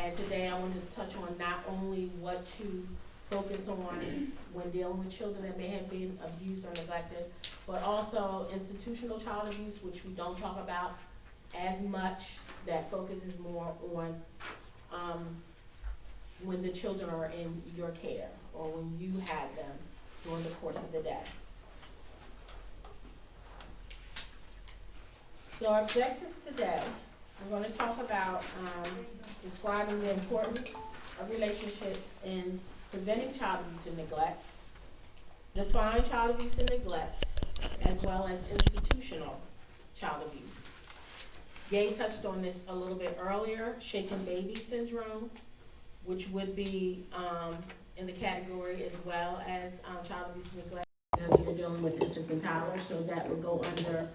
And today I wanted to touch on not only what to focus on when dealing with children that may have been abused or neglected, but also institutional child abuse, which we don't talk about as much, that focuses more on when the children are in your care or when you have them during the course of the day. So our objectives today, we're going to talk about describing the importance of relationships in preventing child abuse and neglect, define child abuse and neglect, as well as institutional child abuse. Gay touched on this a little bit earlier, shaken baby syndrome, which would be in the category as well as child abuse and neglect, because you're dealing with infants and toddlers, so that would go under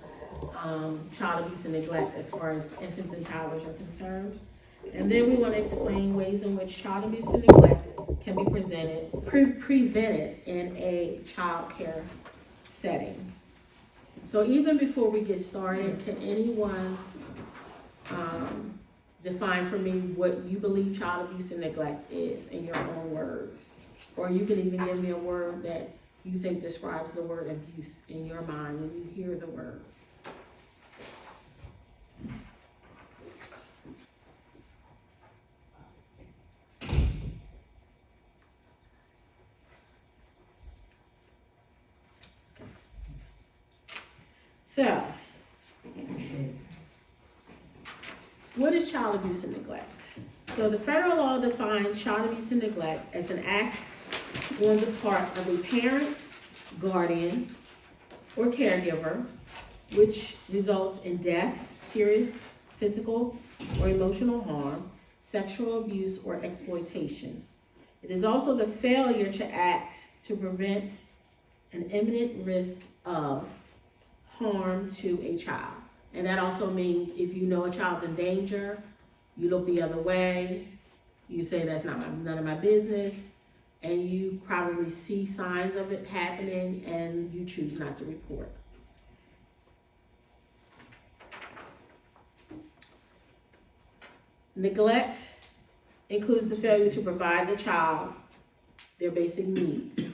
child abuse and neglect as far as infants and toddlers are concerned. And then we want to explain ways in which child abuse and neglect can be prevented in a child care setting. So even before we get started, can anyone define for me what you believe child abuse and neglect is in your own words? Or you can even give me a word that you think describes the word abuse in your mind when you hear the word. So, what is child abuse and neglect? So the federal law defines child abuse and neglect as an act on the part of a parent, guardian, or caregiver, which results in death, serious physical or emotional harm, sexual abuse, or exploitation. It is also the failure to act to prevent an imminent risk of harm to a child. And that also means if you know a child's in danger, you look the other way, you say that's none of my business, and you probably see signs of it happening and you choose not to report. Neglect includes the failure to provide the child their basic needs,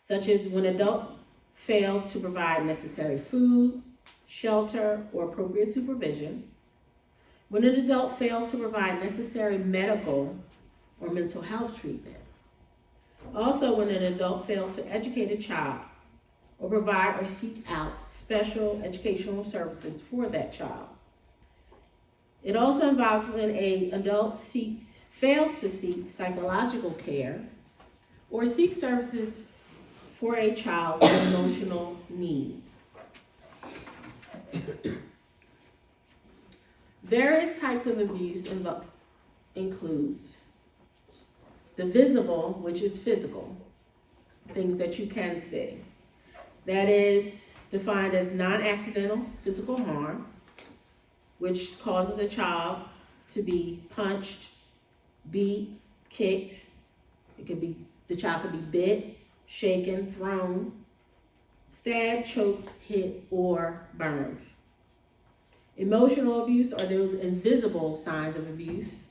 such as when an adult fails to provide necessary food, shelter, or appropriate supervision, when an adult fails to provide necessary medical or mental health treatment, also when an adult fails to educate a child or provide or seek out special educational services for that child. It also involves when an adult fails to seek psychological care or seek services for a child's emotional need. Various types of abuse includes the visible, which is physical, things that you can see. That is defined as non-accidental physical harm, which causes a child to be punched, beat, kicked. The child could be bit, shaken, thrown, stabbed, choked, hit, or burned. Emotional abuse are those invisible signs of abuse,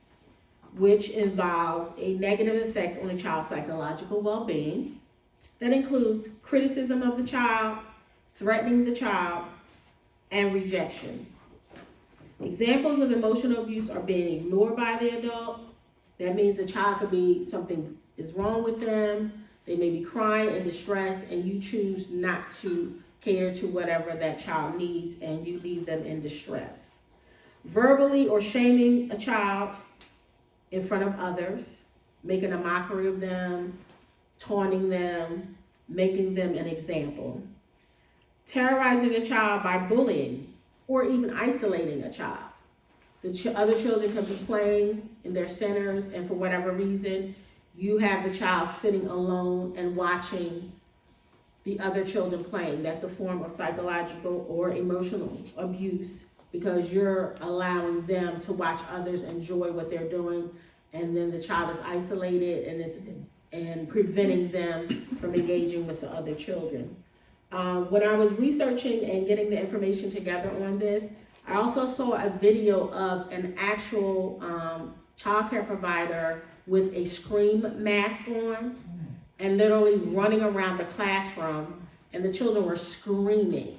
which involves a negative effect on a child's psychological well-being. That includes criticism of the child, threatening the child, and rejection. Examples of emotional abuse are being ignored by the adult. That means the child could be, something is wrong with them. They may be crying in distress, and you choose not to cater to whatever that child needs, and you leave them in distress. Verbally or shaming a child in front of others, making a mockery of them, taunting them, making them an example. Terrorizing a child by bullying or even isolating a child. The other children could be playing in their centers, and for whatever reason, you have the child sitting alone and watching the other children playing. That's a form of psychological or emotional abuse, because you're allowing them to watch others enjoy what they're doing, and then the child is isolated and preventing them from engaging with the other children. When I was researching and getting the information together on this, I also saw a video of an actual child care provider with a scream mask on and literally running around the classroom, and the children were screaming.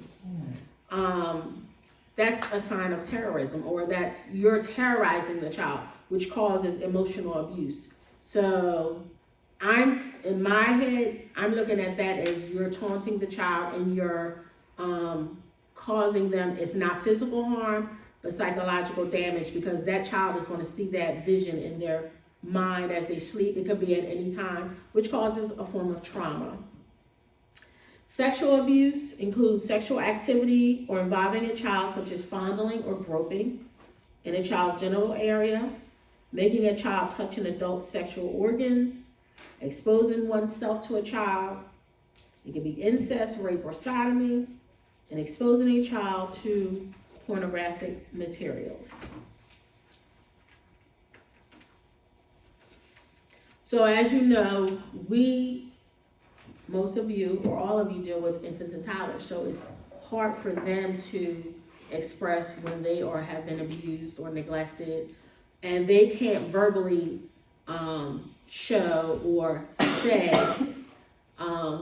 That's a sign of terrorism, or that's you're terrorizing the child, which causes emotional abuse. So in my head, I'm looking at that as you're taunting the child and you're causing them, it's not physical harm, but psychological damage, because that child is going to see that vision in their mind as they sleep. It could be at any time, which causes a form of trauma. Sexual abuse includes sexual activity or involving a child, such as fondling or groping in a child's genital area, making a child touch an adult's sexual organs, exposing oneself to a child. It can be incest, rape, or sodomy, and exposing a child to pornographic materials. So as you know, most of you or all of you deal with infants and toddlers, so it's hard for them to express when they have been abused or neglected, and they can't verbally show or say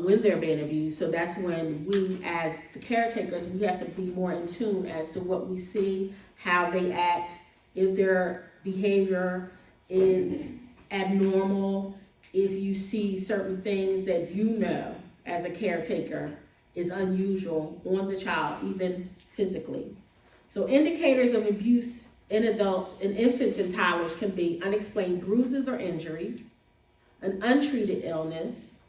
when they're being abused. So that's when we, as the caretakers, we have to be more in tune as to what we see, how they act, if their behavior is abnormal, if you see certain things that you know as a caretaker is unusual on the child, even physically. So indicators of abuse in adults, in infants and toddlers, can be unexplained bruises or injuries, an untreated illness,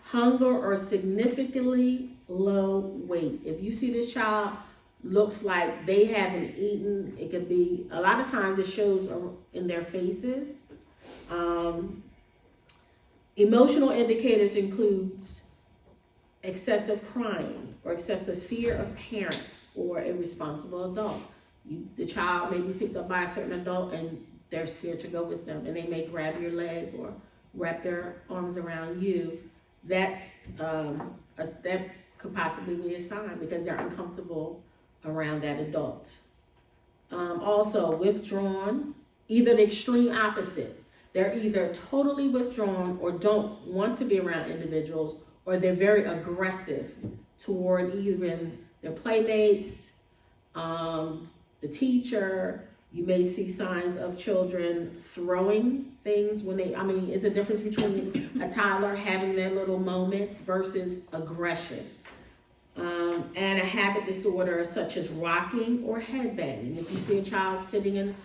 hunger or significantly low weight. If you see this child looks like they haven't eaten, it could be, a lot of times it shows in their faces. Emotional indicators includes excessive crying or excessive fear of parents or a responsible adult. The child may be picked up by a certain adult and they're scared to go with them, and they may grab your leg or wrap their arms around you. That could possibly be a sign, because they're uncomfortable around that adult. Also, withdrawn, either the extreme opposite. They're either totally withdrawn or don't want to be around individuals, or they're very aggressive toward even their playmates, the teacher. You may see signs of children throwing things when it's a difference between a toddler having their little moments versus aggression. And a habit disorder such as rocking or headbanging. If you see a child sitting in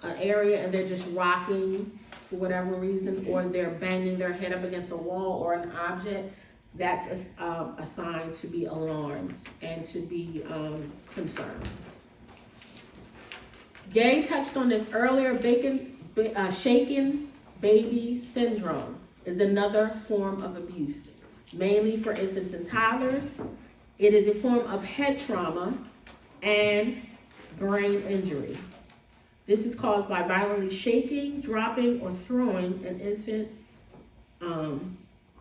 an area and they're just rocking for whatever reason, or they're banging their head up against a wall or an object, that's a sign to be alarmed and to be concerned. Gay touched on this earlier. Shaken baby syndrome is another form of abuse, mainly for infants and toddlers. It is a form of head trauma and brain injury. This is caused by violently shaking, dropping, or throwing an infant,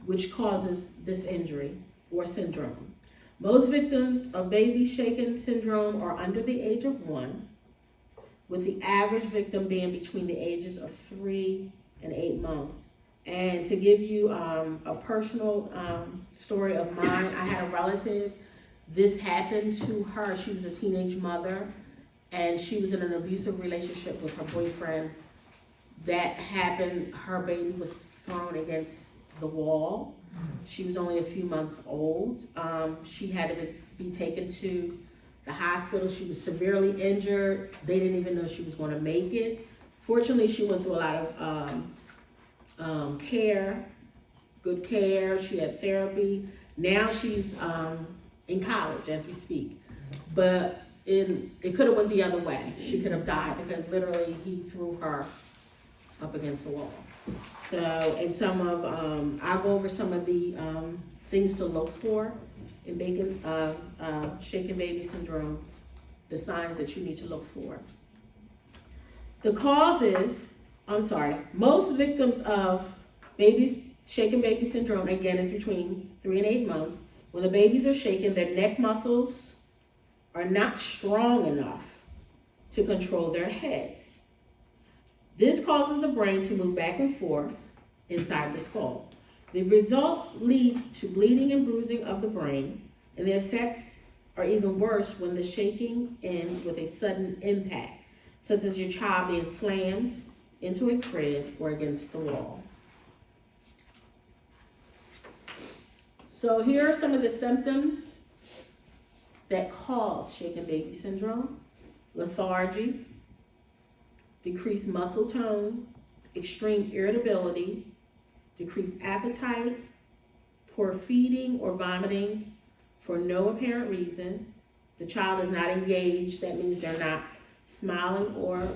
which causes this injury or syndrome. Most victims of baby shaken syndrome are under the age of 1, with the average victim being between the ages of 3 and 8 months. And to give you a personal story of mine, I had a relative, this happened to her. She was a teenage mother, and she was in an abusive relationship with her boyfriend. That happened, her baby was thrown against the wall. She was only a few months old. She had to be taken to the hospital. She was severely injured. They didn't even know she was going to make it. Fortunately, she went through a lot of care, good care. She had therapy. Now she's in college as we speak. But it could have went the other way. She could have died, because literally he threw her up against the wall. So, and I'll go over some of the things to look for in shaken baby syndrome, the signs that you need to look for. The causes, most victims of shaken baby syndrome, again, is between 3 and 8 months. When the babies are shaken, their neck muscles are not strong enough to control their heads. This causes the brain to move back and forth inside the skull. The results lead to bleeding and bruising of the brain, and the effects are even worse when the shaking ends with a sudden impact, such as your child being slammed into a crib or against the wall. So here are some of the symptoms that cause shaken baby syndrome: lethargy, decreased muscle tone, extreme irritability, decreased appetite, poor feeding or vomiting for no apparent reason. The child is not engaged. That means they're not smiling or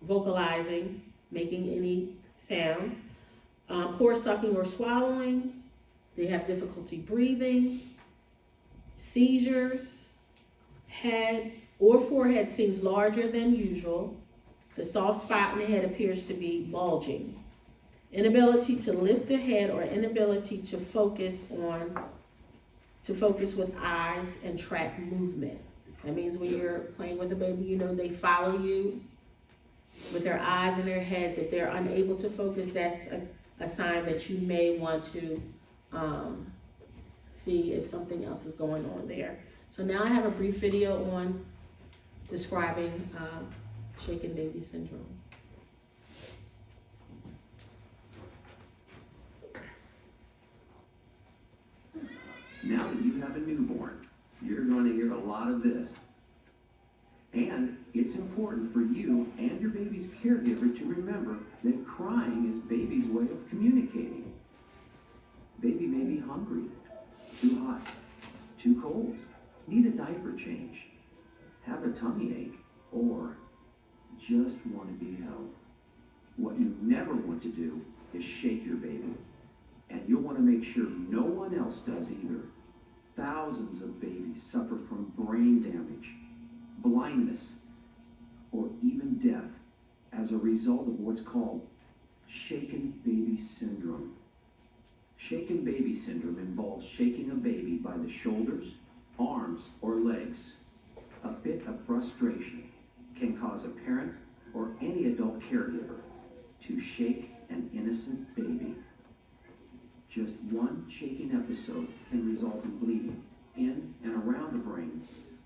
vocalizing, making any sounds. Poor sucking or swallowing. They have difficulty breathing, seizures, head or forehead seems larger than usual. The soft spot in the head appears to be bulging. Inability to lift the head or inability to focus with eyes and track movement. That means when you're playing with a baby, you know they follow you with their eyes and their heads. If they're unable to focus, that's a sign that you may want to see if something else is going on there. So now I have a brief video on describing shaken baby syndrome. Now that you have a newborn, you're going to hear a lot of this. And it's important for you and your baby's caregiver to remember that crying is baby's way of communicating. Baby may be hungry, too hot, too cold, need a diaper change, have a tummy ache, or just want to be held. What you never want to do is shake your baby. And you'll want to make sure no one else does either. Thousands of babies suffer from brain damage, blindness, or even death as a result of what's called shaken baby syndrome. Shaken baby syndrome involves shaking a baby by the shoulders, arms, or legs. A fit of frustration can cause a parent or any adult caregiver to shake an innocent baby. Just one shaking episode can result in bleeding in and around the brain,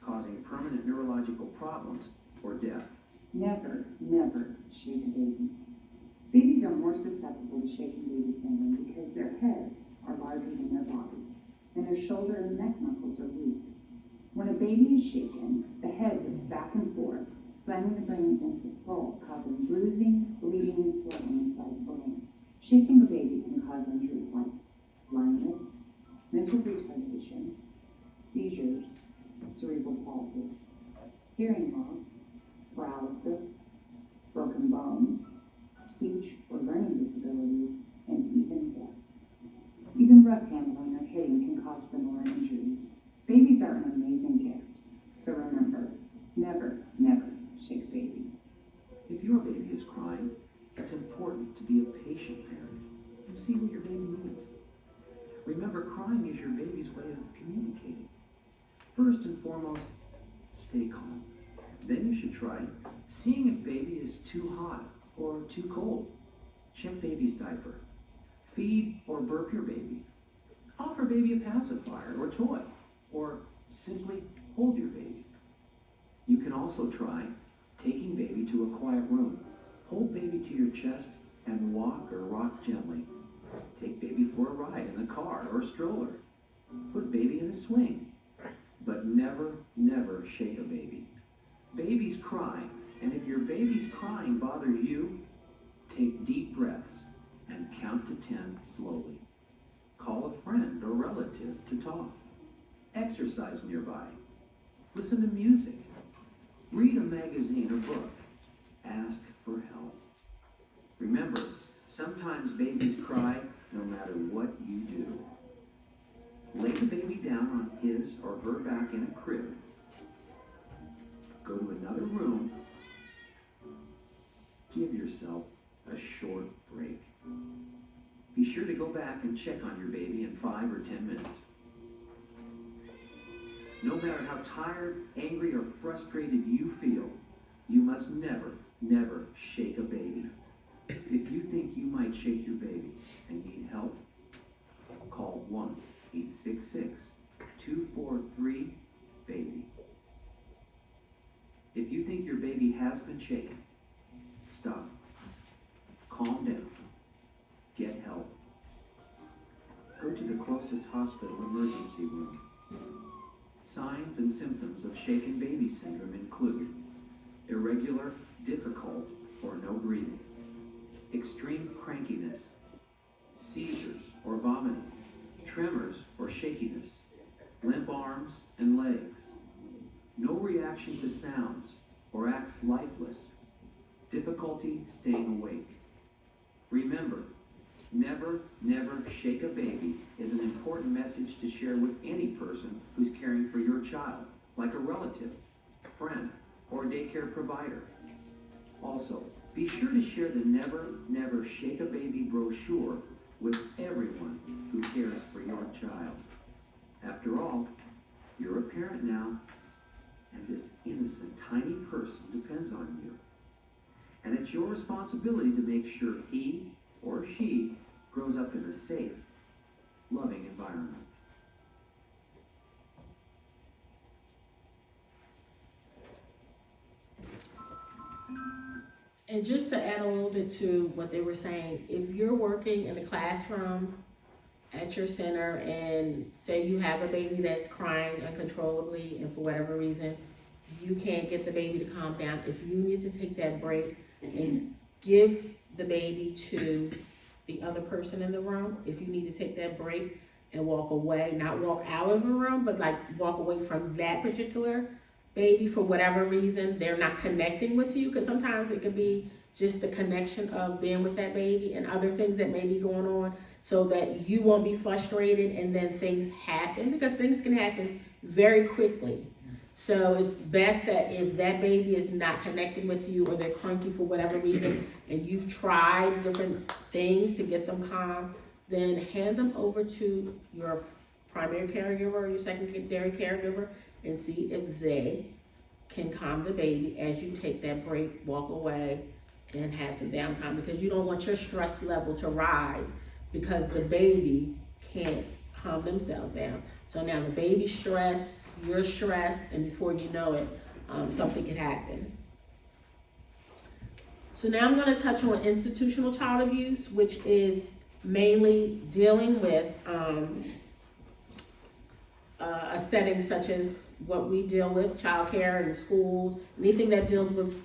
causing permanent neurological problems or death. Never, never shake a baby. Babies are more susceptible to shaken baby syndrome because their heads are larger than their bodies, and their shoulder and neck muscles are weak. When a baby is shaken, the head moves back and forth, slamming the brain against the skull, causing bruising, bleeding, and swelling inside the brain. Shaking a baby can cause injuries like blindness, mental retardation, seizures, cerebral palsy, hearing loss, paralysis, broken bones, speech or learning disabilities, and even death. Even rough handling or hitting can cause similar injuries. Babies are an amazing gift, so remember, never, never shake a baby. If your baby is crying, it's important to be a patient parent and see what your baby needs. Remember, crying is your baby's way of communicating. First and foremost, stay calm. Then you should try seeing if baby is too hot or too cold. Check baby's diaper. Feed or burp your baby. Offer baby a pacifier or toy, or simply hold your baby. You can also try taking baby to a quiet room. Hold baby to your chest and walk or rock gently. Take baby for a ride in the car or stroller. Put baby in a swing. But never, never shake a baby. Babies cry, and if your baby's crying bothers you, take deep breaths and count to 10 slowly. Call a friend or relative to talk. Exercise nearby. Listen to music. Read a magazine or book. Ask for help. Remember, sometimes babies cry no matter what you do. Lay the baby down on his or her back in a crib. Go to another room. Give yourself a short break. Be sure to go back and check on your baby in 5 or 10 minutes. No matter how tired, angry, or frustrated you feel, you must never, Never shake a baby. If you think you might shake your baby and need help, call 1-866-243-BABY. If you think your baby has been shaken, stop. Calm down. Get help. Go to the closest hospital emergency room. Signs and symptoms of shaken baby syndrome include irregular, difficult, or no breathing, extreme crankiness, seizures or vomiting, tremors or shakiness, limp arms and legs, no reaction to sounds or acts lifeless, difficulty staying awake. Remember, never shake a baby is an important message to share with any person who's caring for your child, like a relative, friend, or daycare provider. Also, be sure to share the Never Shake a Baby brochure with everyone who cares for your child. After all, you're a parent now, and this innocent, tiny person depends on you. And it's your responsibility to make sure he or she grows up in a safe, loving environment. And just to add a little bit to what they were saying, if you're working in a classroom at your center and say you have a baby that's crying uncontrollably and for whatever reason, you can't get the baby to calm down, if you need to take that break and give the baby to the other person in the room, if you need to take that break and walk away, not walk out of the room, but like walk away from that particular baby for whatever reason, they're not connecting with you, because sometimes it could be just the connection of being with that baby and other things that may be going on, so that you won't be frustrated and then things happen, because things can happen very quickly. So it's best that if that baby is not connecting with you or they're cranky for whatever reason and you've tried different things to get them calm, then hand them over to your primary caregiver or your secondary caregiver and see if they can calm the baby as you take that break, walk away, and have some downtime, because you don't want your stress level to rise because the baby can't calm themselves down. So now the baby's stressed, you're stressed, and before you know it, something could happen. So now I'm going to touch on institutional child abuse, which is mainly dealing with a setting such as what we deal with, childcare and schools, anything that deals with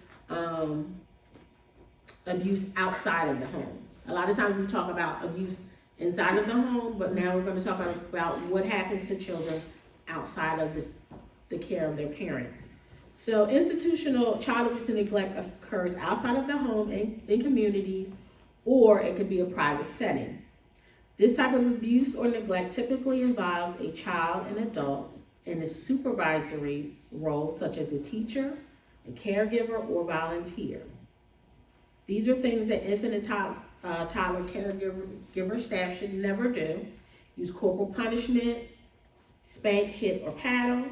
abuse outside of the home. A lot of times we talk about abuse inside of the home, but now we're going to talk about what happens to children outside of the care of their parents. So institutional child abuse and neglect occurs outside of the home in communities, or it could be a private setting. This type of abuse or neglect typically involves a child and adult in a supervisory role, such as a teacher, a caregiver, or volunteer. These are things that infant and toddler caregiver staff should never do. Use corporal punishment, spank, hit, or paddle,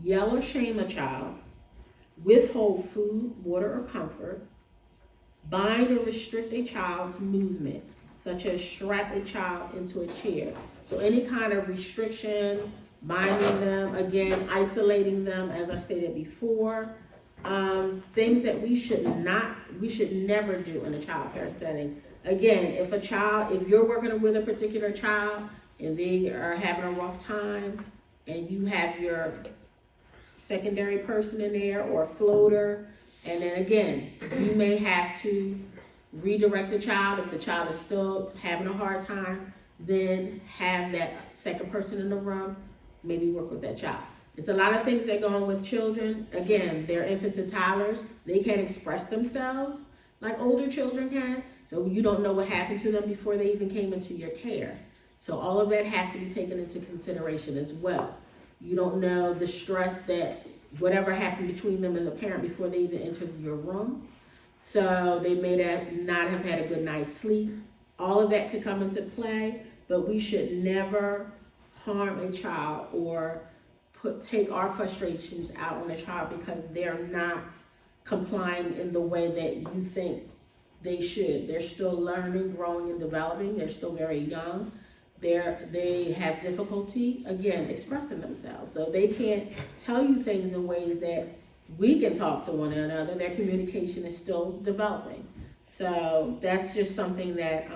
yell or shame a child, withhold food, water, or comfort, bind or restrict a child's movement, such as strap a child into a chair. So any kind of restriction, binding them, again, isolating them, as I stated before, things that we should never do in a child care setting. Again, if you're working with a particular child and they are having a rough time and you have your secondary person in there or a floater, and then again, you may have to redirect the child. If the child is still having a hard time, then have that second person in the room maybe work with that child. It's a lot of things that go on with children. Again, they're infants and toddlers. They can't express themselves like older children can. So you don't know what happened to them before they even came into your care. So all of that has to be taken into consideration as well. You don't know the stress that whatever happened between them and the parent before they even entered your room. So they may not have had a good night's sleep. All of that could come into play, but we should never harm a child or take our frustrations out on a child because they're not complying in the way that you think they should. They're still learning, growing, and developing. They're still very young. They have difficulty, again, expressing themselves. So they can't tell you things in ways that we can talk to one another. Their communication is still developing. So that's just something that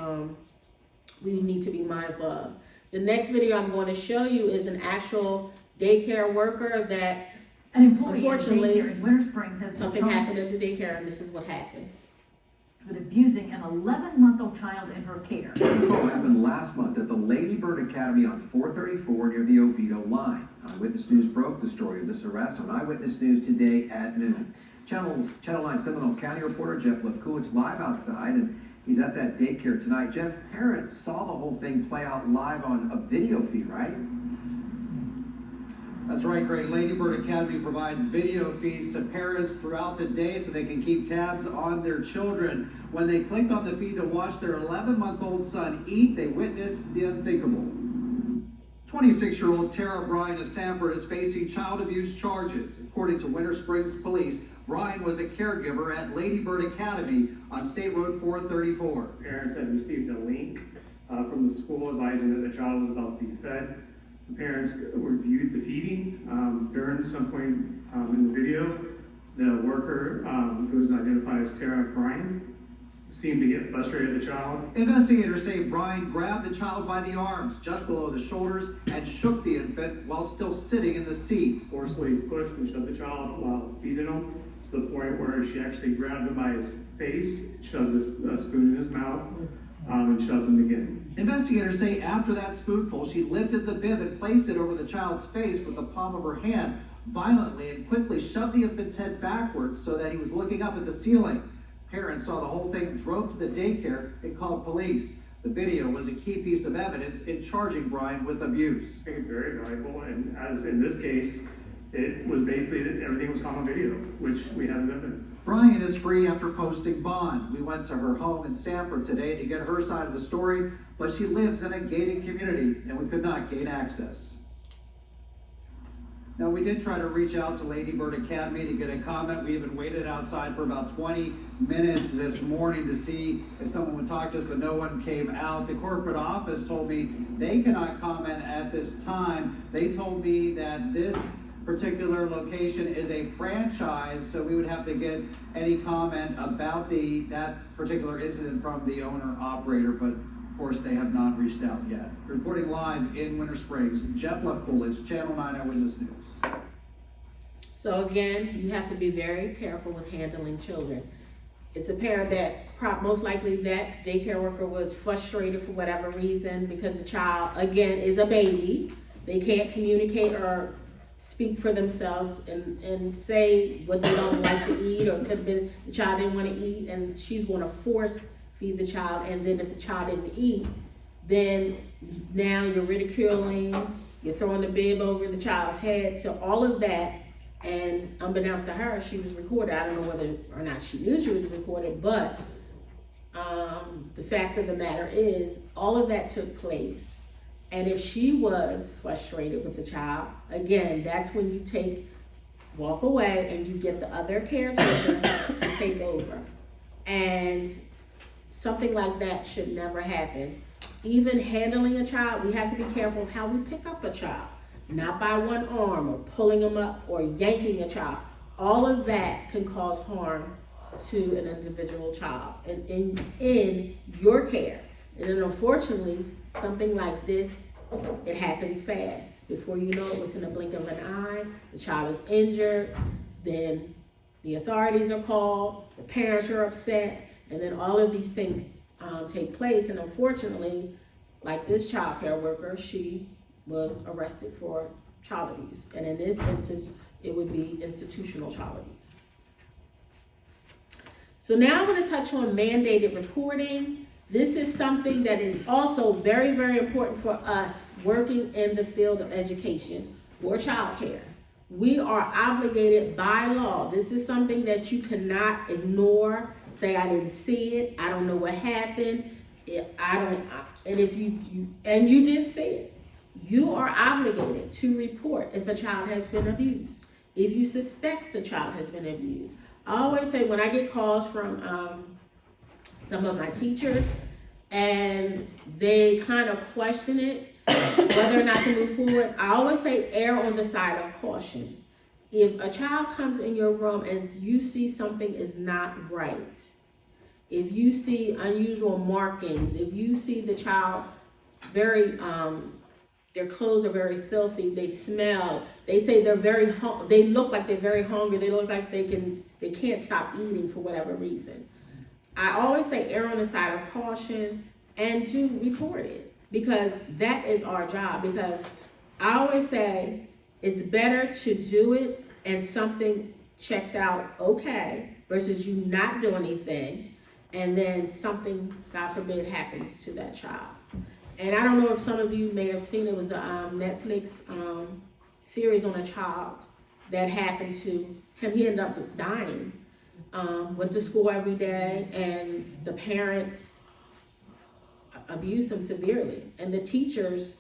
we need to be mindful of. The next video I'm going to show you is an actual daycare worker that An employee at a unfortunately, daycare in Winter Springs has been something charged happened at the daycare, and this is what happened. with abusing an 11-month-old child in her care. This all happened last month at the Lady Bird Academy on 434 near the Oviedo line. Eyewitness News broke the story of this arrest on Eyewitness News today at noon. Channel 9 Seminole County reporter Jeff Lefkowitz live outside, and he's at that daycare tonight. Jeff, parents saw the whole thing play out live on a video feed, right? That's right, Craig. Lady Bird Academy provides video feeds to parents throughout the day so they can keep tabs on their children. When they clicked on the feed to watch their 11-month-old son eat, they witnessed the unthinkable. 26-year-old Tara Bryan of Sanford is facing child abuse charges. According to Winter Springs Police, Bryan was a caregiver at Lady Bird Academy on State Road 434. Parents had received a link from the school advising that the child was about to be fed. The parents reviewed the feeding. During some point in the video, the worker, who was identified as Tara Bryan, seemed to get frustrated at the child. Investigators say Bryan grabbed the child by the arms just below the shoulders and shook the infant while still sitting in the seat. Forcefully pushed and shoved the child while feeding him to the point where she actually grabbed him by his face, shoved a spoon in his mouth, and shoved him again. Investigators say after that spoonful, she lifted the bib and placed it over the child's face with the palm of her hand violently and quickly shoved the infant's head backwards so that he was looking up at the ceiling. Parents saw the whole thing, drove to the daycare, and called police. The video was a key piece of evidence in charging Bryan with abuse. I think it's very valuable, and as in this case, it was basically that everything was caught on video, which we have as evidence. Bryan is free after posting bond. We went to her home in Sanford today to get her side of the story, but she lives in a gated community and we could not gain access. Now, we did try to reach out to Lady Bird Academy to get a comment. We even waited outside for about 20 minutes this morning to see if someone would talk to us, but no one came out. The corporate office told me they cannot comment at this time. They told me that this particular location is a franchise, so we would have to get any comment about that particular incident from the owner-operator, but of course they have not reached out yet. Reporting live in Winter Springs, Jeff Lefkowitz, Channel 9 Eyewitness News. So again, you have to be very careful with handling children. It's apparent that most likely that daycare worker was frustrated for whatever reason because the child, again, is a baby. They can't communicate or speak for themselves and say what they don't like to eat, or it could have been the child didn't want to eat and she's going to force feed the child, and then if the child didn't eat, then now you're ridiculing, you're throwing the bib over the child's head. So all of that, and unbeknownst to her, she was recorded. I don't know whether or not she knew she was recorded, but the fact of the matter is all of that took place. And if she was frustrated with the child, again, that's when you walk away and you get the other caretaker to take over. And something like that should never happen. Even handling a child, we have to be careful of how we pick up a child. Not by one arm or pulling them up or yanking a child. All of that can cause harm to an individual child and in your care. And then unfortunately, something like this, it happens fast. Before you know it, within a blink of an eye, the child is injured, then the authorities are called, the parents are upset, and then all of these things take place. And unfortunately, like this child care worker, she was arrested for child abuse. And in this instance, it would be institutional child abuse. So now I'm going to touch on mandated reporting. This is something that is also very, very important for us working in the field of education or child care. We are obligated by law. This is something that you cannot ignore. Say, I didn't see it. I don't know what happened. And if you did see it, you are obligated to report if a child has been abused. If you suspect the child has been abused. I always say when I get calls from some of my teachers and they kind of question it, whether or not to move forward, I always say err on the side of caution. If a child comes in your room and you see something is not right, if you see unusual markings, if you see the child very, their clothes are very filthy, they smell, they say they're they look like they're very hungry, they look like they can't stop eating for whatever reason. I always say err on the side of caution and to report it, because that is our job. Because I always say it's better to do it and something checks out okay versus you not do anything and then something, God forbid, happens to that child. And I don't know if some of you may have seen, it was a Netflix series on a child that happened to him. He ended up dying. Went to school every day, and the parents abused him severely. And the teachers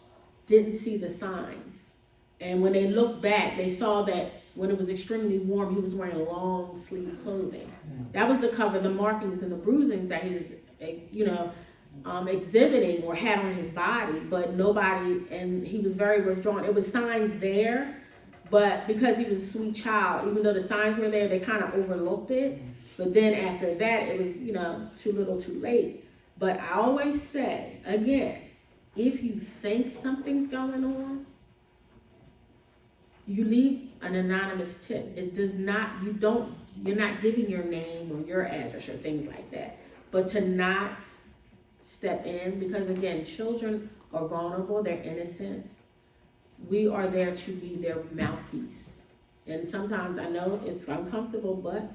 didn't see the signs. And when they looked back, they saw that when it was extremely warm, he was wearing long sleeve clothing. That was to cover the markings and the bruisings that he was, exhibiting or had on his body, but nobody, and he was very withdrawn. It was signs there, but because he was a sweet child, even though the signs were there, they kind of overlooked it. But then after that, it was, too little too late. But I always say, again, if you think something's going on, you leave an anonymous tip. It does not, you're not giving your name or your address or things like that. But to not step in, because again, children are vulnerable, they're innocent. We are there to be their mouthpiece. And sometimes I know it's uncomfortable, but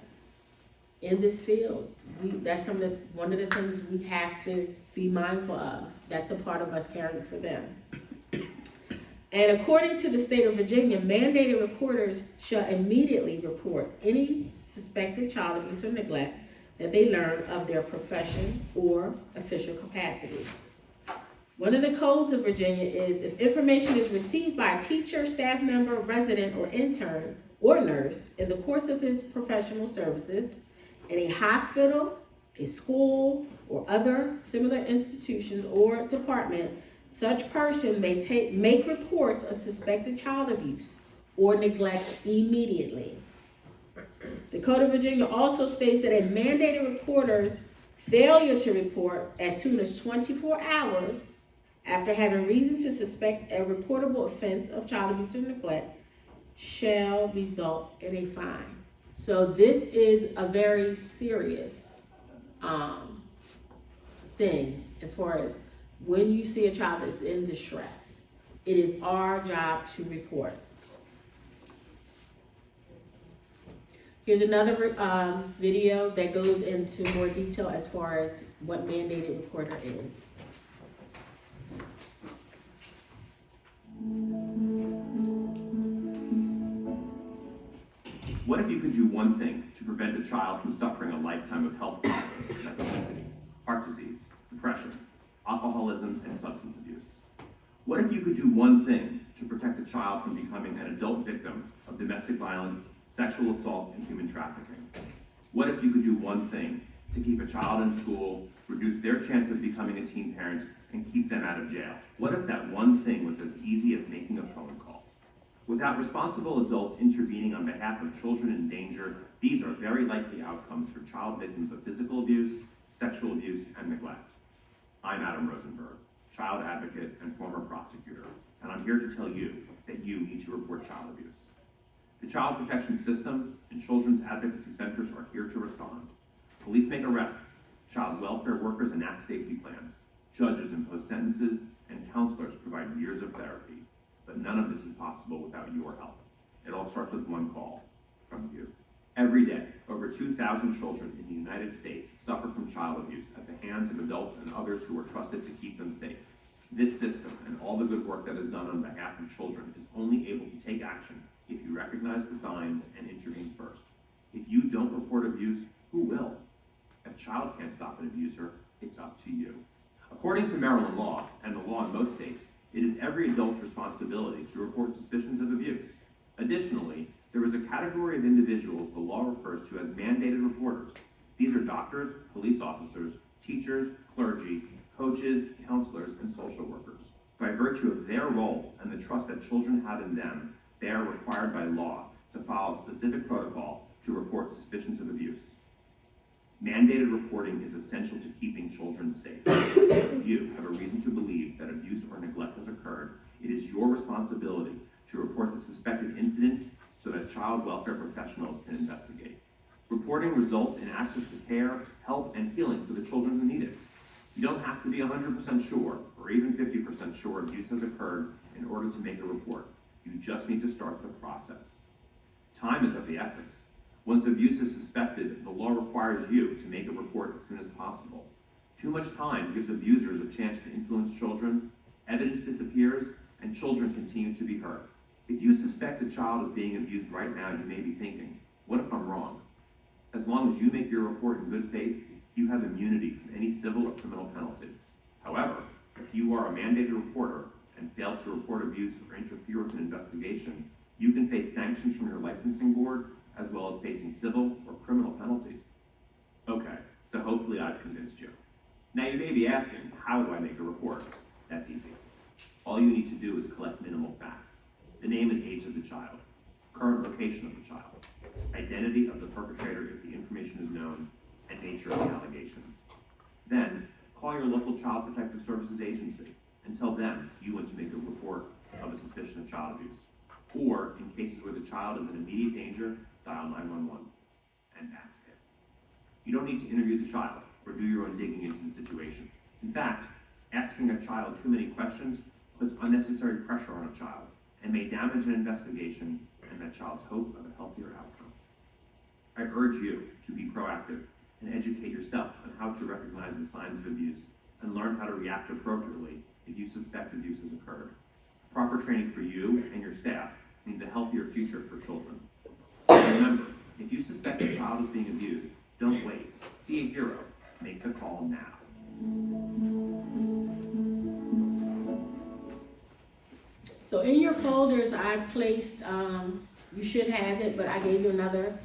in this field, that's one of the things we have to be mindful of. That's a part of us caring for them. And according to the state of Virginia, mandated reporters shall immediately report any suspected child abuse or neglect that they learn of their profession or official capacity. One of the codes of Virginia is if information is received by a teacher, staff member, resident, or intern, or nurse in the course of his professional services in a hospital, a school, or other similar institutions or department, such person may make reports of suspected child abuse or neglect immediately. The Code of Virginia also states that a mandated reporter's failure to report as soon as 24 hours after having reason to suspect a reportable offense of child abuse or neglect shall result in a fine. So this is a very serious thing as far as when you see a child that's in distress. It is our job to report. Here's another video that goes into more detail as far as what mandated reporter is. What if you could do one thing to prevent a child from suffering a lifetime of health problems like obesity, heart disease, depression, alcoholism, and substance abuse? What if you could do one thing to protect a child from becoming an adult victim of domestic violence, sexual assault, and human trafficking? What if you could do one thing to keep a child in school, reduce their chance of becoming a teen parent, and keep them out of jail? What if that one thing was as easy as making a phone call? Without responsible adults intervening on behalf of children in danger, these are very likely outcomes for child victims of physical abuse, sexual abuse, and neglect. I'm Adam Rosenberg, child advocate and former prosecutor, and I'm here to tell you that you need to report child abuse. The Child Protection System and Children's Advocacy Centers are here to respond. Police make arrests, child welfare workers enact safety plans, judges impose sentences, and counselors provide years of therapy. But none of this is possible without your help. It all starts with one call from you. Every day, over 2,000 children in the United States suffer from child abuse at the hands of adults and others who are trusted to keep them safe. This system and all the good work that is done on behalf of children is only able to take action if you recognize the signs and intervene first. If you don't report abuse, who will? If a child can't stop an abuser, it's up to you. According to Maryland law, and the law in most states, it is every adult's responsibility to report suspicions of abuse. Additionally, There is a category of individuals the law refers to as mandated reporters. These are doctors, police officers, teachers, clergy, coaches, counselors, and social workers. By virtue of their role and the trust that children have in them, they are required by law to follow a specific protocol to report suspicions of abuse. Mandated reporting is essential to keeping children safe. If you have a reason to believe that abuse or neglect has occurred, it is your responsibility to report the suspected incident so that child welfare professionals can investigate. Reporting results in access to care, help, and healing for the children who need it. You don't have to be 100% sure or even 50% sure abuse has occurred in order to make a report. You just need to start the process. Time is of the essence. Once abuse is suspected, the law requires you to make a report as soon as possible. Too much time gives abusers a chance to influence children, evidence disappears, and children continue to be hurt. If you suspect a child is being abused right now, you may be thinking, what if I'm wrong? As long as you make your report in good faith, you have immunity from any civil or criminal penalty. However, if you are a mandated reporter and fail to report abuse or interfere with an investigation, you can face sanctions from your licensing board, as well as facing civil or criminal penalties. Okay, so hopefully I've convinced you. Now you may be asking, how do I make a report? That's easy. All you need to do is collect minimal facts. The name and age of the child, current location of the child, identity of the perpetrator if the information is known, and nature of the allegation. Then, call your local Child Protective Services agency and tell them you want to make a report of a suspicion of child abuse. Or, in cases where the child is in immediate danger, dial 911. And that's it. You don't need to interview the child or do your own digging into the situation. In fact, asking a child too many questions puts unnecessary pressure on a child and may damage an investigation and that child's hope of a healthier outcome. I urge you to be proactive and educate yourself on how to recognize the signs of abuse and learn how to react appropriately if you suspect abuse has occurred. Proper training for you and your staff means a healthier future for children. And remember, if you suspect a child is being abused, don't wait. Be a hero. Make the call now. So in your folders, I placed, you should have it, but I gave you another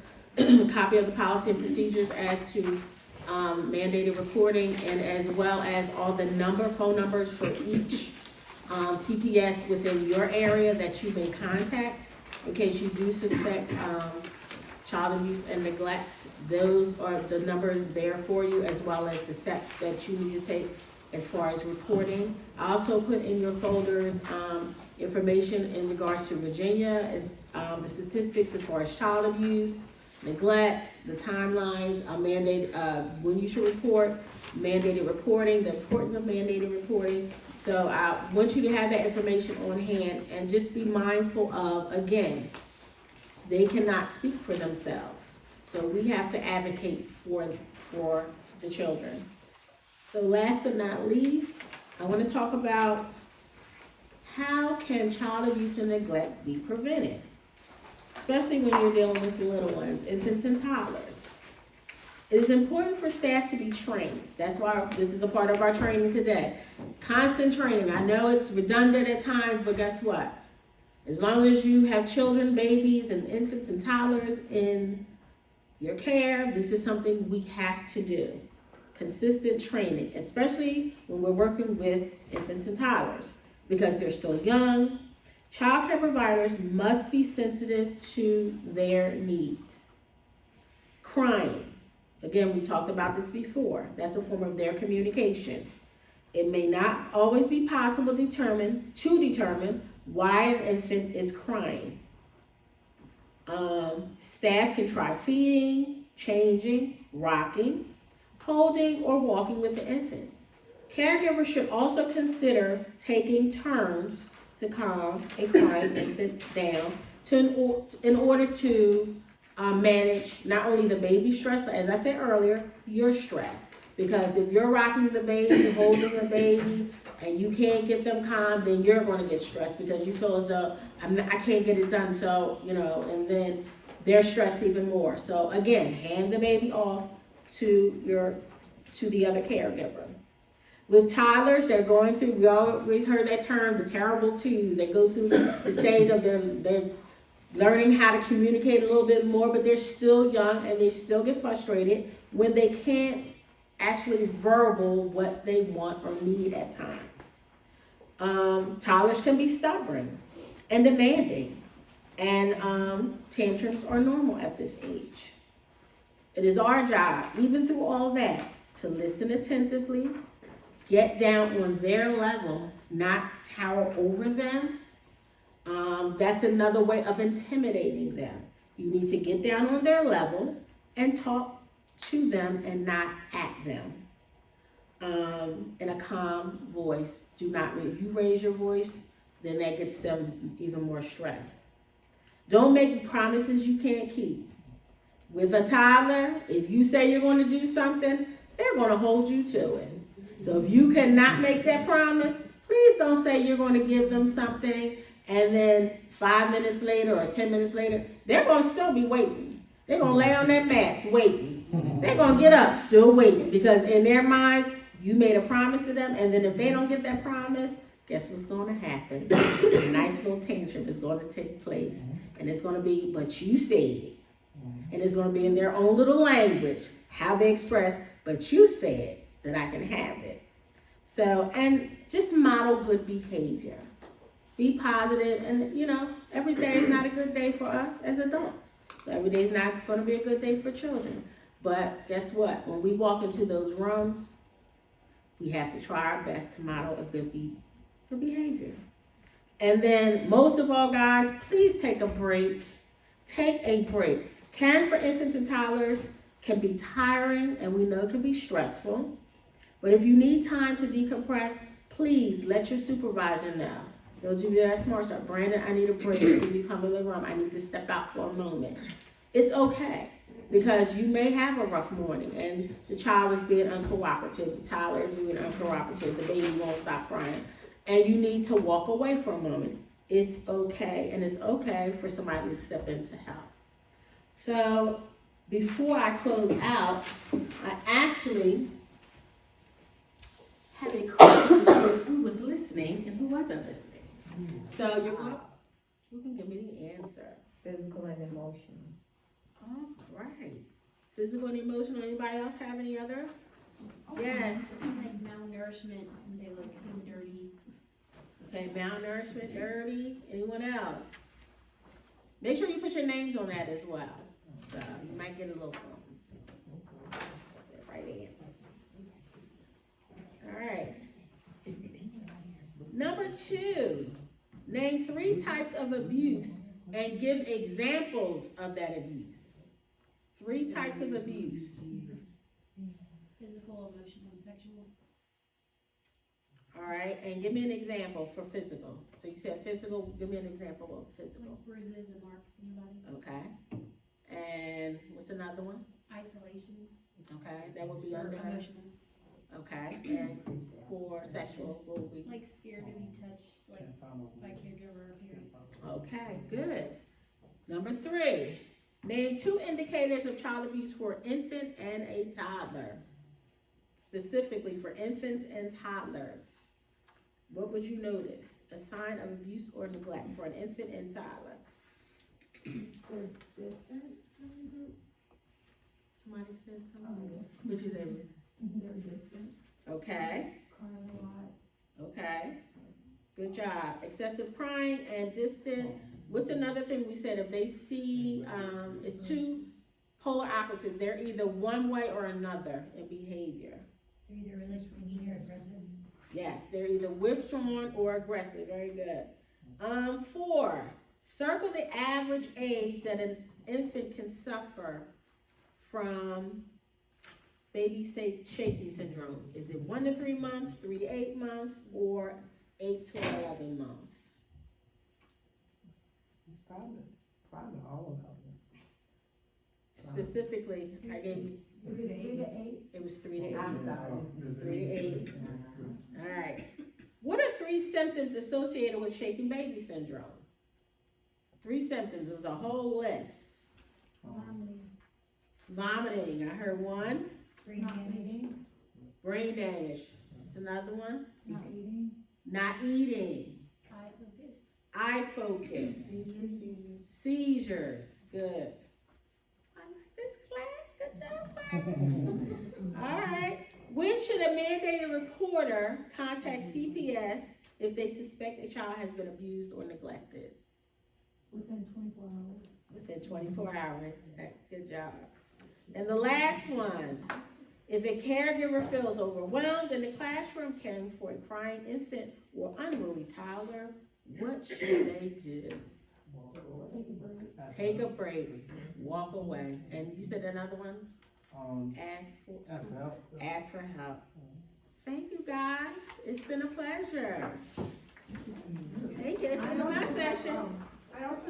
copy of the policy and procedures as to mandated reporting, and as well as all the phone numbers for each CPS within your area that you may contact in case you do suspect child abuse and neglect. Those are the numbers there for you, as well as the steps that you need to take as far as reporting. I also put in your folders information in regards to Virginia, as the statistics as far as child abuse, neglect, the timelines, when you should report, mandated reporting, the importance of mandated reporting. So I want you to have that information on hand and just be mindful of, again, they cannot speak for themselves. So we have to advocate for the children. So last but not least, I want to talk about how can child abuse and neglect be prevented? Especially when you're dealing with little ones, infants and toddlers. It is important for staff to be trained. That's why this is a part of our training today. Constant training. I know it's redundant at times, but guess what? As long as you have children, babies, and infants and toddlers in your care, this is something we have to do. Consistent training, especially when we're working with infants and toddlers, because they're still young. Child care providers must be sensitive to their needs. Crying. Again, we talked about this before. That's a form of their communication. It may not always be possible to determine why an infant is crying. Staff can try feeding, changing, rocking, holding, or walking with the infant. Caregivers should also consider taking turns to calm a crying infant down in order to manage not only the baby's stress, but as I said earlier, your stress. Because if you're rocking the baby, holding the baby, and you can't get them calm, then you're going to get stressed because you feel as though I can't get it done. So, and then they're stressed even more. So again, hand the baby off to the other caregiver. With toddlers, they're going through, we always heard that term, the terrible twos. They go through the stage of their learning how to communicate a little bit more, but they're still young and they still get frustrated when they can't actually verbal what they want or need at times. Toddlers can be stubborn and demanding, and tantrums are normal at this age. It is our job, even through all that, to listen attentively, get down on their level, not tower over them. That's another way of intimidating them. You need to get down on their level and talk to them and not at them. In a calm voice. Do not raise. You raise your voice, then that gets them even more stressed. Don't make promises you can't keep. With a toddler, if you say you're going to do something, they're going to hold you to it. So if you cannot make that promise, please don't say you're going to give them something and then 5 minutes later or 10 minutes later, they're going to still be waiting. They're going to lay on their mats waiting. They're going to get up still waiting because in their minds, you made a promise to them, and then if they don't get that promise, guess what's going to happen? A nice little tantrum is going to take place, and it's going to be, but you said it. And it's going to be in their own little language, how they express, but you said that I can have it. So, and just model good behavior. Be positive, and every day is not a good day for us as adults. So every day is not going to be a good day for children. But guess what? When we walk into those rooms, we have to try our best to model a good behavior. And then most of all, guys, please take a break. Take a break. Caring for infants and toddlers can be tiring, and we know it can be stressful. But if you need time to decompress, please let your supervisor know. Those of you that are smart, start, Brandon, I need a break. When you come in the room, I need to step out for a moment. It's okay. Because you may have a rough morning and the child is being uncooperative, the toddler is being uncooperative, the baby won't stop crying, and you need to walk away for a moment. It's okay, and it's okay for somebody to step in to help. So before I close out, I actually had a quiz to see who was listening and who wasn't listening. So who can give me the answer? Physical and emotional. All right. Physical and emotional. Anybody else have any other? Yes. Like malnourishment, and they look so dirty. Okay, malnourishment, dirty. Anyone else? Make sure you put your names on that as well. So you might get a little something. The right answers. All right. Number 2. Name 3 types of abuse and give examples of that abuse. 3 types of abuse. Physical, emotional, and sexual. All right, and give me an example for physical. So you said physical, give me an example of physical. Like bruises and marks in your body. Okay. And what's another one? Isolation. Okay, that would be Or under. emotional. Okay, and for sexual, what would be? Like scared to be touched, like by a caregiver or parent. Okay, good. Number 3, name 2 indicators of child abuse for infant and a toddler. Specifically for infants and toddlers. What would you notice? A sign of abuse or neglect for an infant and toddler. They're distant. Somebody said something. Which is it? They're distant. Okay. Crying a lot. Okay. Good job. Excessive crying and distant. What's another thing we said? If they see, it's 2 polar opposites. They're either one way or another in behavior. They're either really clingy or aggressive. Yes, they're either withdrawn or aggressive. Very good. 4, circle the average age that an infant can suffer from baby shaking syndrome. Is it 1 to 3 months, 3 to 8 months, or 8 to 11 months? It's probably all of them. Specifically, I gave you, Is it 3 to 8? it was 3 to 8. I thought it was 3 to 8. All right. What are 3 symptoms associated with shaken baby syndrome? 3 symptoms. It was a whole list. Vomiting. Vomiting. I heard 1. Brain damage. Brain damage. That's another one. Not eating. Not eating. Eye focus. eye focus, seizures, good. I like this class, good job, class. All right, when should a mandated reporter contact CPS if they suspect a child has been abused or neglected? Within 24 hours. Within 24 hours, good job. And the last one, if a caregiver feels overwhelmed in the classroom caring for a crying infant or unruly toddler, what should they do? Take a break, walk away. And you said another one? Ask for help. Ask for help. Thank you, guys. It's been a pleasure. Thank you. It's been a fun session. I also